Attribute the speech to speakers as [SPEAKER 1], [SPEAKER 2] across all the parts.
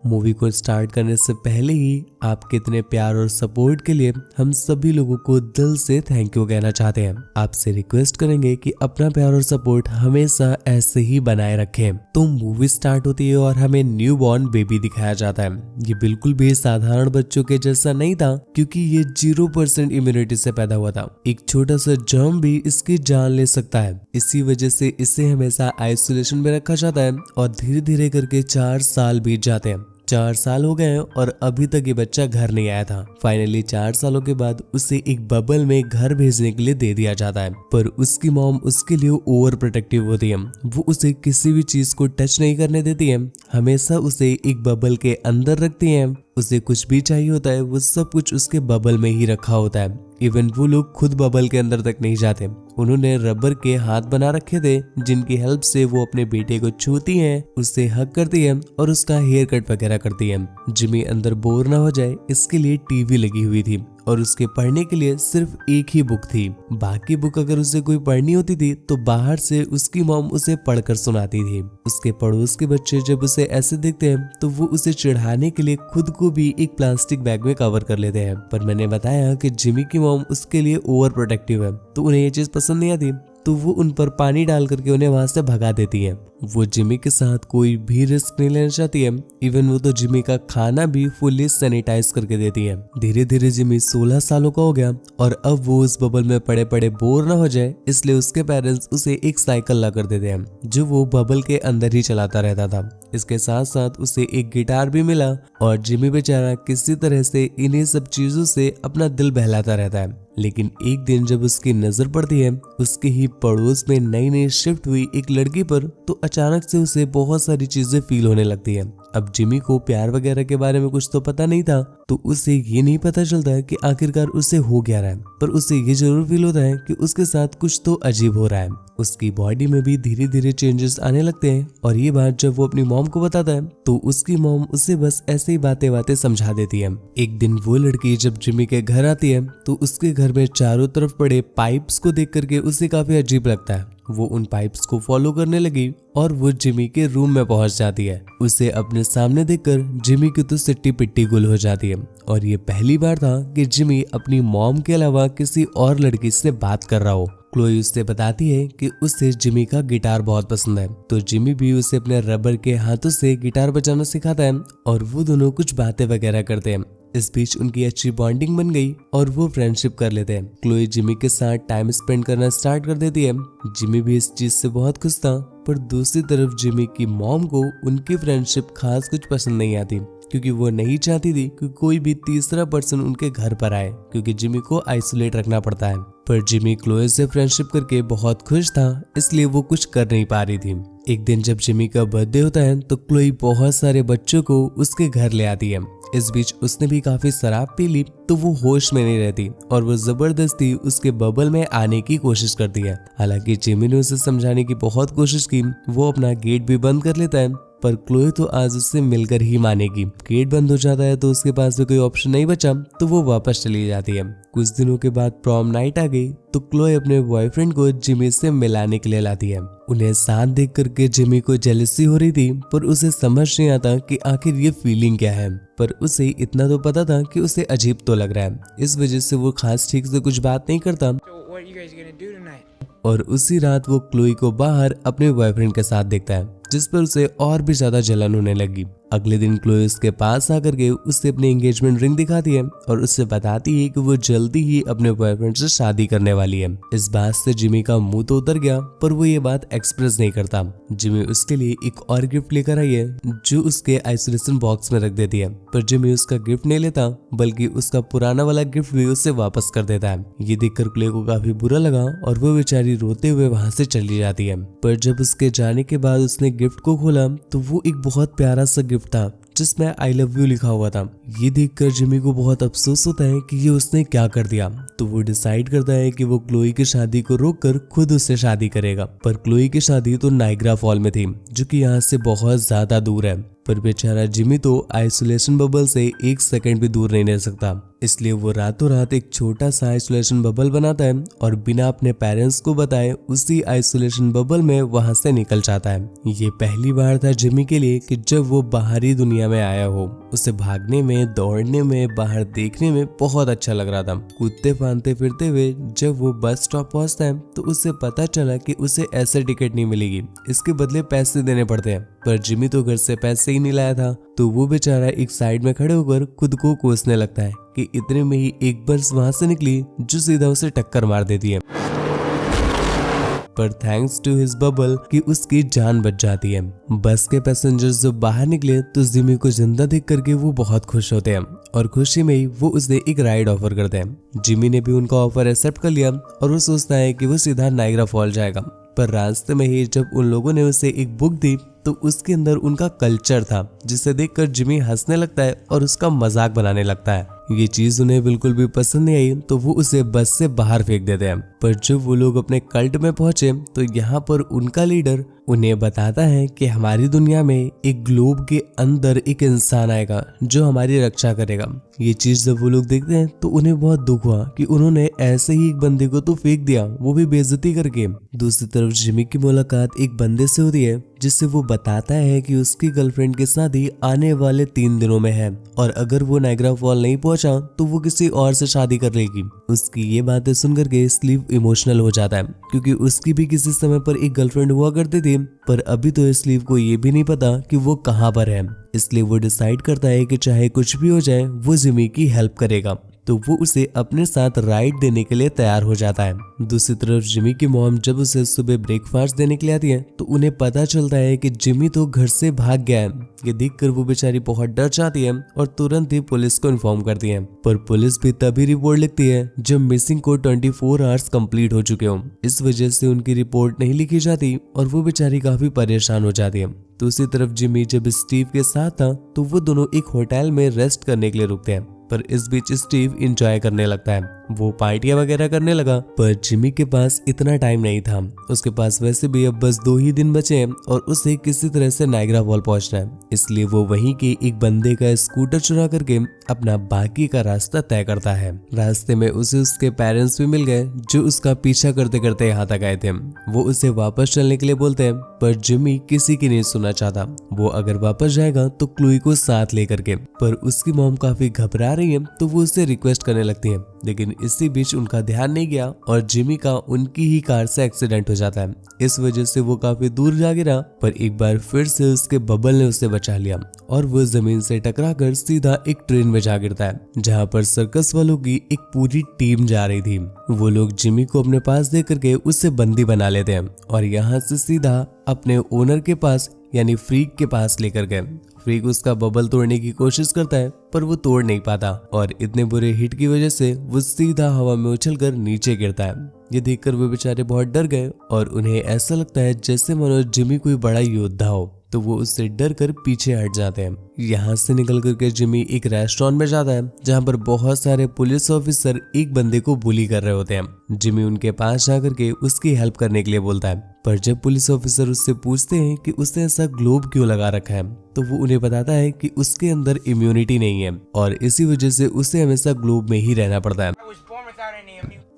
[SPEAKER 1] Movie को start करने से पहले ही आपके इतने प्यार और सपोर्ट के लिए हम सभी लोगों को दिल से थैंक यू कहना चाहते हैं। आपसे रिक्वेस्ट करेंगे कि अपना प्यार और सपोर्ट हमेशा ऐसे ही बनाए रखें। तो मूवी स्टार्ट होती है और हमें न्यू बॉर्न बेबी दिखाया जाता है। ये बिल्कुल भी साधारण बच्चों के जैसा नहीं था, क्योंकि ये 0% इम्यूनिटी से पैदा हुआ था। एक छोटा सा जर्म भी इसकी जान ले सकता है। इसी वजह से इसे हमेशा आइसोलेशन में रखा जाता है और धीरे धीरे करके 4 साल बीत जाते हैं। 4 साल हो गए हैं और अभी तक ये बच्चा घर नहीं आया था। फाइनली 4 सालों के बाद उसे एक बबल में घर भेजने के लिए दे दिया जाता है, पर उसकी मॉम उसके लिए ओवर प्रोटेक्टिव होती है। वो उसे किसी भी चीज को टच नहीं करने देती है, हमेशा उसे एक बबल के अंदर रखती है। उसे कुछ भी चाहिए होता है वो सब कुछ उसके बबल में ही रखा होता है। इवन वो लोग खुद बबल के अंदर तक नहीं जाते। उन्होंने रबर के हाथ बना रखे थे, जिनकी हेल्प से वो अपने बेटे को छूती है, उससे हग करती है और उसका हेयर कट वगैरह करती है। जिमी अंदर बोर ना हो जाए इसके लिए टीवी लगी हुई थी और उसके पढ़ने के लिए सिर्फ एक ही बुक थी। बाकी बुक अगर उसे कोई पढ़नी होती थी तो बाहर से उसकी मॉम उसे पढ़कर सुनाती थी। उसके पड़ोस के बच्चे जब उसे ऐसे देखते हैं तो वो उसे चिढ़ाने के लिए खुद को भी एक प्लास्टिक बैग में कवर कर लेते हैं। पर मैंने बताया कि जिमी की मॉम उसके लिए ओवर प्रोटेक्टिव है, तो उन्हें ये चीज पसंद नहीं आती, तो वो उन पर पानी डाल करके उन्हें वहां से भगा देती है। वो जिमी के साथ कोई भी रिस्क नहीं लेना चाहती है। इवन वो तो जिमी का खाना भी फुल्ली सैनिटाइज करके देती है। धीरे धीरे जिमी 16 सालों का हो गया और अब वो उस बबल में पड़े पड़े बोर ना हो जाए, इसलिए उसके पेरेंट्स उसे एक साइकिल ला कर देते हैं, जो वो बबल के अंदर ही चलाता रहता था। इसके साथ साथ उसे एक गिटार भी मिला और जिमी बेचारा किसी तरह से इन्हीं सब चीजों से अपना दिल बहलाता रहता है। लेकिन एक दिन जब उसकी नजर पड़ती है उसके ही पड़ोस में नई नई शिफ्ट हुई एक लड़की पर, तो अचानक से उसे बहुत सारी चीजें फील होने लगती है। अब जिमी को प्यार वगैरह के बारे में कुछ तो पता नहीं था, तो उसे ये नहीं पता चलता है कि आखिरकार उसे हो क्या रहा है, पर उसे ये जरूर फील होता है कि उसके साथ कुछ तो अजीब हो रहा है। उसकी बॉडी में भी धीरे धीरे चेंजेस आने लगते हैं और ये बात जब वो अपनी मॉम को बताता है तो उसकी मॉम उसे बस ऐसे ही बातें समझा देती है। एक दिन वो लड़की जब जिमी के घर आती है तो उसके घर में चारों तरफ पड़े पाइप्स को देख करके उसे काफी अजीब लगता है। वो उन पाइप्स को फॉलो करने लगी और वो जिमी के रूम में पहुंच जाती है। उसे अपने सामने देखकर जिमी की तो सिट्टी पिट्टी गुल हो जाती है और ये पहली बार था कि जिमी अपनी मॉम के अलावा किसी और लड़की से बात कर रहा हो। क्लोई उससे बताती है कि उसे जिमी का गिटार बहुत पसंद है, तो जिमी भी उसे अपने रबर के हाथों से गिटार बजाना सिखाता है और वो दोनों कुछ बातें वगैरह करते हैं। इस बीच उनकी अच्छी बॉन्डिंग बन गई और वो फ्रेंडशिप कर लेते हैं। क्लोई जिमी के साथ टाइम स्पेंड करना स्टार्ट कर देती है। जिमी भी इस चीज से बहुत खुश था, पर दूसरी तरफ जिमी की मॉम को उनकी फ्रेंडशिप खास कुछ पसंद नहीं आती, क्योंकि वो नहीं चाहती थी कि कोई भी तीसरा पर्सन उनके घर पर आए, क्योंकि जिमी को आइसोलेट रखना पड़ता है। पर जिमी क्लोई से फ्रेंडशिप करके बहुत खुश था, इसलिए वो कुछ कर नहीं पा रही थी। एक दिन जब जिमी का बर्थडे होता है तो क्लोई बहुत सारे बच्चों को उसके घर ले आती है। इस बीच उसने भी काफी शराब पी ली, तो वो होश में नहीं रहती और वो जबरदस्ती उसके बबल में आने की कोशिश करती है। हालांकि जिमी ने उसे समझाने की बहुत कोशिश की, वो अपना गेट भी बंद कर लेता है, पर क्लोई तो आज उससे मिलकर ही मानेगी। गेट बंद हो जाता है तो उसके पास भी कोई ऑप्शन नहीं बचा, तो वो वापस चली जाती है। कुछ दिनों के बाद प्रॉम नाइट आ गई तो क्लोई अपने बॉयफ्रेंड को जिमी से मिलाने के लिए लाती है। उन्हें साथ देख करके जिमी को जेलसी हो रही थी, पर उसे समझ नहीं आता कि आखिर ये फीलिंग क्या है। पर उसे इतना तो पता था कि उसे अजीब तो लग रहा है, इस वजह से वो खास ठीक से कुछ बात नहीं करता। और उसी रात वो क्लोई को बाहर अपने बॉयफ्रेंड के साथ देखता है, जिस पर उसे और भी ज्यादा जलन होने लगी। अगले दिन क्लोई उसके पास आकर के उससे अपनी एंगेजमेंट रिंग दिखाती है और उससे बताती है कि वो जल्दी ही अपने बॉयफ्रेंड से शादी करने वाली है। इस बात से जिमी का मुंह तो उतर गया, पर वो ये बात एक्सप्रेस नहीं करता। जिमी उसके लिए एक और गिफ्ट लेकर आई है, जो उसके आइसोलेशन बॉक्स में रख देती है, पर जिमी उसका गिफ्ट नहीं लेता, बल्कि उसका पुराना वाला गिफ्ट भी उससे वापस कर देता है। ये देखकर क्लोई को काफी बुरा लगा और वो बेचारी रोते हुए वहां से चली जाती है। पर जब उसके जाने के बाद उसने गिफ्ट को खोला तो वो एक बहुत प्यारा सा गिफ्ट था, जिसमें आई लव यू लिखा हुआ था। ये देखकर जिमी को बहुत अफसोस होता है कि ये उसने क्या कर दिया, तो वो डिसाइड करता है कि वो क्लोई की शादी को रोककर खुद उससे शादी करेगा। पर क्लोई की शादी तो नाइग्रा फॉल में थी, जो कि यहाँ से बहुत ज्यादा दूर है। पर बेचारा जिमी तो आइसोलेशन बबल से एक सेकंड भी दूर नहीं रह सकता, इसलिए वो रातों रात एक छोटा सा आइसोलेशन बबल बनाता है और बिना अपने पेरेंट्स को बताए उसी आइसोलेशन बबल में वहां से निकल जाता है। ये पहली बार था जिमी के लिए कि जब वो बाहरी दुनिया में आया हो। उसे भागने में, दौड़ने में, बाहर देखने में बहुत अच्छा लग रहा था। कूदते फांदते फिरते हुए जब वो बस स्टॉप पहुंचता है तो उसे पता चला कि उसे ऐसे टिकट नहीं मिलेगी, इसके बदले पैसे देने पड़ते हैं। पर जिमी तो घर से पैसे ही नहीं लाया था, तो वो बेचारा एक साइड में खड़े होकर खुद को कोसने लगता है कि इतने में ही एक बस वहां से निकली जो सीधा उसे टक्कर मार देती है। पर थैंक्स टू हिज बबल कि उसकी जान बच जाती है। बस के पैसेंजर्स जब बाहर निकले तो जिमी को जिंदा देख करके वो बहुत खुश होते हैं और खुशी में ही वो उसे एक राइड ऑफर करते हैं। जिमी ने भी उनका ऑफर एक्सेप्ट कर लिया और वो सोचता है कि वो सीधा नायग्रा फॉल जाएगा। पर रास्ते में ही जब उन लोगों ने उसे एक बुक दी तो उसके अंदर उनका कल्चर था, जिसे देखकर जिमी हंसने लगता है और उसका मजाक बनाने लगता है। ये चीज उन्हें बिल्कुल भी पसंद नहीं आई तो वो उसे बस से बाहर फेंक देते हैं। पर जब वो लोग अपने कल्ट में पहुंचे तो यहाँ पर उनका लीडर उन्हें बताता है कि हमारी दुनिया में एक ग्लोब के अंदर एक इंसान आएगा जो हमारी रक्षा करेगा। ये चीज जब वो लोग देखते हैं तो उन्हें बहुत दुख हुआ कि उन्होंने ऐसे ही एक बंदे को तो फेंक दिया, वो भी बेइज्जती करके। दूसरी तरफ जिमी की मुलाकात एक बंदे से होती है जिससे वो बताता है कि उसकी गर्लफ्रेंड की शादी आने वाले 3 दिनों में है और अगर वो नायग्रा फॉल नहीं पहुंचा तो वो किसी और से शादी कर लेगी। उसकी ये बातें सुनकर के स्लीव इमोशनल हो जाता है क्योंकि उसकी भी किसी समय पर एक गर्लफ्रेंड हुआ करती थी, पर अभी तो स्लीव को ये भी नहीं पता कि वो कहाँ पर है। इसलिए वो डिसाइड करता है कि चाहे कुछ भी हो जाए वो जिमी की हेल्प करेगा, तो वो उसे अपने साथ राइड देने के लिए तैयार हो जाता है। दूसरी तरफ जिमी की मॉम जब उसे सुबह ब्रेकफास्ट देने के लिए आती है तो उन्हें पता चलता है कि जिमी तो घर से भाग गया है। ये देखकर वो बेचारी बहुत डर जाती है और तुरंत ही पुलिस को इन्फॉर्म करती है। पर पुलिस भी तभी रिपोर्ट लिखती है जब मिसिंग को 24 आवर्स कंप्लीट हो चुके हो। इस वजह से उनकी रिपोर्ट नहीं लिखी जाती और वो बेचारी काफी परेशान हो जाती है। दूसरी तरफ जिमी जब स्टीव के साथ था तो वो दोनों एक होटल में रेस्ट करने के लिए रुकते हैं, पर इस बीच स्टीव एंजॉय करने लगता है। वो पार्टियां वगैरह करने लगा, पर जिमी के पास इतना टाइम नहीं था। उसके पास वैसे भी अब बस 2 ही दिन बचे हैं और उसे किसी तरह से नायग्रा फॉल पहुंचना है, इसलिए वो वहीं के एक बंदे का स्कूटर चुरा करके अपना बाकी का रास्ता तय करता है। रास्ते में उसे उसके पेरेंट्स भी मिल गए जो उसका पीछा करते करते यहाँ तक आए थे। वो उसे वापस चलने के लिए बोलते हैं, पर जिमी किसी की नहीं सुनना चाहता। वो अगर वापस जाएगा तो क्लोई को साथ लेकर के, पर उसकी मॉम काफी घबरा रही है तो वो उससे रिक्वेस्ट करने लगती है। लेकिन इसी बीच उनका ध्यान नहीं गया और जिमी का उनकी ही कार से एक्सीडेंट हो जाता है। इस वजह से वो काफी दूर जा गिरा, पर एक बार फिर से उसके बबल ने उसे बचा लिया और वो जमीन से टकराकर सीधा एक ट्रेन में जा गिरता है जहाँ पर सर्कस वालों की एक पूरी टीम जा रही थी। वो लोग जिमी को अपने पास दे करके उससे बंदी बना लेते हैं और यहाँ से सीधा अपने ओनर के पास यानी फ्रीक के पास लेकर गए। फ्रीक उसका बबल तोड़ने की कोशिश करता है पर वो तोड़ नहीं पाता और इतने बुरे हिट की वजह से वो सीधा हवा में उछलकर नीचे गिरता है। ये देखकर वो बेचारे बहुत डर गए और उन्हें ऐसा लगता है जैसे मानो जिमी कोई बड़ा योद्धा हो, तो वो उससे डर कर पीछे हट जाते हैं। यहाँ से निकल करके जिमी एक रेस्टोरेंट में जाता है जहाँ पर बहुत सारे पुलिस ऑफिसर एक बंदे को बुली कर रहे होते हैं। जिमी उनके पास जाकर के उसकी हेल्प करने के लिए बोलता है, पर जब पुलिस ऑफिसर उससे पूछते हैं कि उसने ऐसा ग्लोब क्यों लगा रखा है तो वो उन्हें बताता है कि उसके अंदर इम्यूनिटी नहीं है और इसी वजह से उसे हमेशा ग्लोब में ही रहना पड़ता है।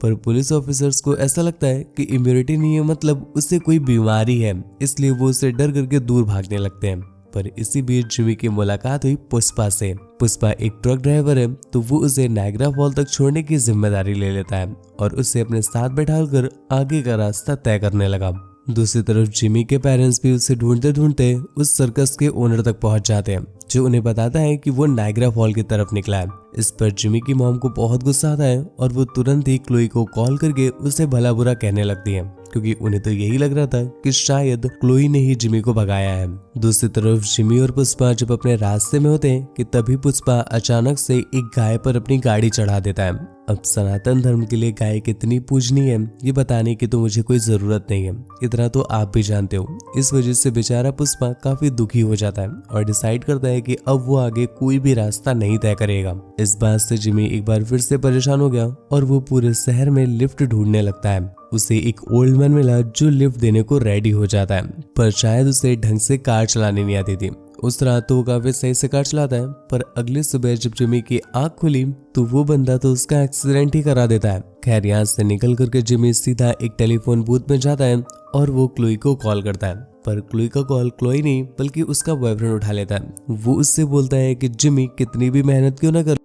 [SPEAKER 1] पर पुलिस ऑफिसर्स को ऐसा लगता है कि इम्यूनिटी नहीं है मतलब उससे कोई बीमारी है, इसलिए वो उसे डर करके दूर भागने लगते हैं। पर इसी बीच जिमी की मुलाकात हुई पुष्पा से। पुष्पा एक ट्रक ड्राइवर है तो वो उसे नायग्रा फॉल तक छोड़ने की जिम्मेदारी ले लेता है और उसे अपने साथ बैठाकर आगे का रास्ता तय करने लगा। दूसरी तरफ जिमी के पेरेंट्स भी उसे ढूंढते ढूंढते उस सर्कस के ओनर तक पहुंच जाते हैं जो उन्हें बताता है कि वो नायग्रा फॉल की तरफ निकला है। इस पर जिमी की मॉम को बहुत गुस्सा आता है और वो तुरंत ही क्लोई को कॉल करके उसे भला बुरा कहने लगती है क्योंकि उन्हें तो यही लग रहा था कि शायद क्लोई ने ही जिमी को भगाया है। दूसरी तरफ जिमी और पुष्पा जब अपने रास्ते में होते हैं कि तभी पुष्पा अचानक से एक गाय पर अपनी गाड़ी चढ़ा देता है। अब सनातन धर्म के लिए गाय कितनी पूजनीय है ये बताने की तो मुझे कोई जरूरत नहीं है, इतना तो आप भी जानते हो। इस वजह से बेचारा पुष्पा काफी दुखी हो जाता है और डिसाइड करता है कि अब वो आगे कोई भी रास्ता नहीं तय करेगा। इस बात से जिमी एक बार फिर से परेशान हो गया और वो पूरे शहर में लिफ्ट ढूंढने लगता है। उसे एक ओल्ड मैन मिला जो लिफ्ट देने को रेडी हो जाता है, पर शायद उसे ढंग से कार चलाने नहीं आती थी उस रात तो वो काफी सही से कार चलाता है, पर अगली सुबह जब जिमी की आंख खुली तो वो बंदा तो उसका एक्सीडेंट ही करा देता है। खैर यहाँ से निकल करके जिमी सीधा एक टेलीफोन बूथ में जाता है और वो क्लोई को कॉल करता है, पर क्लोई का कॉल क्लोई नहीं बल्कि उसका बॉयफ्रेंड उठा लेता है। वो उससे बोलता है कि जिमी कितनी भी मेहनत क्यों ना कर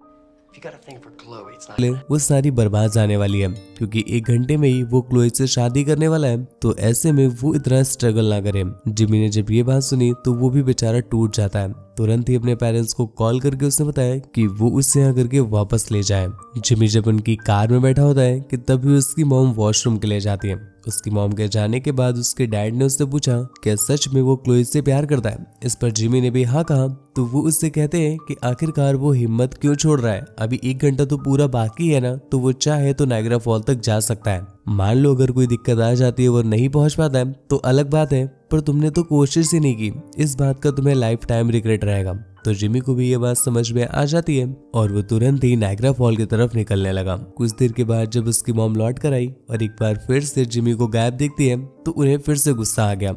[SPEAKER 1] ले, वो सारी बर्बाद जाने वाली है, क्योंकि 1 घंटे में ही वो क्लोई से शादी करने वाला है, तो ऐसे में वो इतना स्ट्रगल ना करे। जिमी ने जब ये बात सुनी तो वो भी बेचारा टूट जाता है। तुरंत ही अपने पेरेंट्स को कॉल करके उसने बताया कि वो उससे यहाँ करके वापस ले जाए। जिमी जब उनकी कार में बैठा होता है कि तभी उसकी मॉम वॉशरूम के लिए जाती है। उसकी मॉम के जाने के बाद उसके डैड ने उससे पूछा क्या सच में वो क्लोई से प्यार करता है। इस पर जिमी ने भी हाँ कहा, तो वो उससे कहते हैं कि आखिरकार वो हिम्मत क्यों छोड़ रहा है, अभी 1 घंटा तो पूरा बाकी है ना, तो वो चाहे तो नायग्रा फॉल तक जा सकता है। मान लो अगर कोई दिक्कत आ जाती है और नहीं पहुंच पाता है तो अलग बात है, पर तुमने तो कोशिश ही नहीं की, इस बात का तुम्हें लाइफ टाइम रिग्रेट रहेगा। तो जिमी को भी ये बात समझ में आ जाती है और वो तुरंत ही नायग्रा फॉल की तरफ निकलने लगा। कुछ देर के बाद जब उसकी मॉम लौट कर आई और एक बार फिर से जिमी को गायब देखती है तो उन्हें फिर से गुस्सा आ गया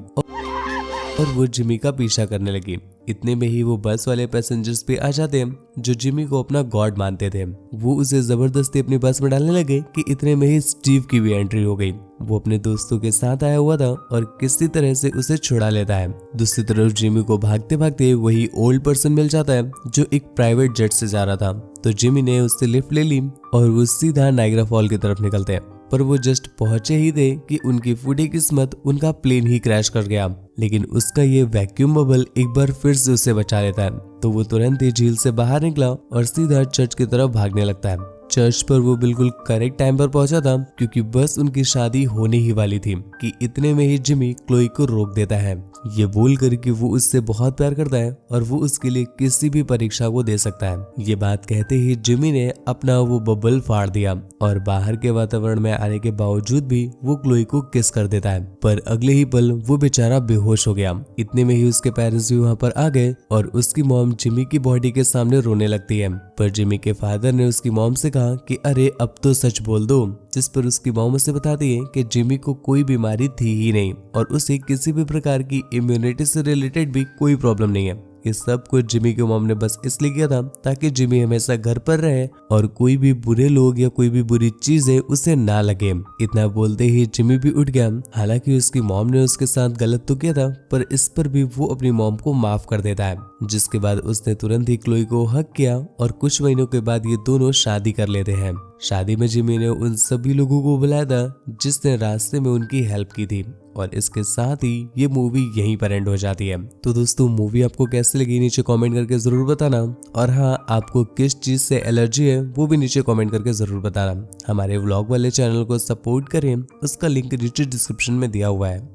[SPEAKER 1] और वो जिमी का पीछा करने लगी। इतने में ही वो बस वाले पैसेंजर्स पे आ जाते हैं जो जिमी को अपना गॉड मानते थे। वो उसे जबरदस्ती अपनी बस में डालने लगे कि इतने में ही स्टीव की भी एंट्री हो गई। वो अपने दोस्तों के साथ आया हुआ था और किसी तरह से उसे छुड़ा लेता है। दूसरी तरफ जिमी को भागते भागते वही ओल्ड पर्सन मिल जाता है जो एक प्राइवेट जेट से जा रहा था। तो जिमी ने उससे लिफ्ट ले ली और वो सीधा नायग्रा फॉल की तरफ निकलते हैं, पर वो जस्ट पहुंचे ही थे कि उनकी फूटी किस्मत उनका प्लेन ही क्रैश कर गया। लेकिन उसका ये वैक्यूम बबल एक बार फिर से उसे बचा लेता है, तो वो तुरंत ही झील से बाहर निकला और सीधा चर्च की तरफ भागने लगता है। चर्च पर वो बिल्कुल करेक्ट टाइम पर पहुंचा था, क्योंकि बस उनकी शादी होने ही वाली थी कि इतने में ही जिमी क्लोई को रोक देता है, ये बोल कर कि वो उससे बहुत प्यार करता है और वो उसके लिए किसी भी परीक्षा को दे सकता है। ये बात कहते ही जिमी ने अपना वो बबल फाड़ दिया और बाहर के वातावरण में आने के बावजूद भी वो क्लोई को किस कर देता है, पर अगले ही पल वो बेचारा बेहोश हो गया। इतने में ही उसके पेरेंट्स भी वहाँ पर आ गए और उसकी मॉम जिमी की बॉडी के सामने रोने लगती है, पर जिमी के फादर ने उसकी मॉम से कहा कि अरे अब तो सच बोल दो, जिस पर उसकी मॉम उसे बताती है कि जिमी को कोई बीमारी थी ही नहीं और उसे किसी भी प्रकार की इम्यूनिटी से रिलेटेड भी कोई प्रॉब्लम नहीं है। ये सब कुछ जिमी की मॉम ने बस इसलिए किया था ताकि जिमी हमेशा घर पर रहे और कोई भी बुरे लोग या कोई भी बुरी चीजें उसे ना लगे। इतना बोलते ही जिमी भी उठ गया। हालांकि उसकी मॉम ने उसके साथ गलत तो किया था, पर इस पर भी वो अपनी मॉम को माफ कर देता है, जिसके बाद उसने तुरंत ही क्लोई को हक किया और कुछ महीनों के बाद ये दोनों शादी कर लेते हैं। शादी में जिमी ने उन सभी लोगों को बुलाया था जिसने रास्ते में उनकी हेल्प की थी और इसके साथ ही ये मूवी यहीं पर एंड हो जाती है। तो दोस्तों मूवी आपको कैसी लगी नीचे कमेंट करके जरूर बताना, और हाँ आपको किस चीज से एलर्जी है वो भी नीचे कमेंट करके जरूर बताना। हमारे व्लॉग वाले चैनल को सपोर्ट करें, उसका लिंक नीचे डिस्क्रिप्शन में दिया हुआ है।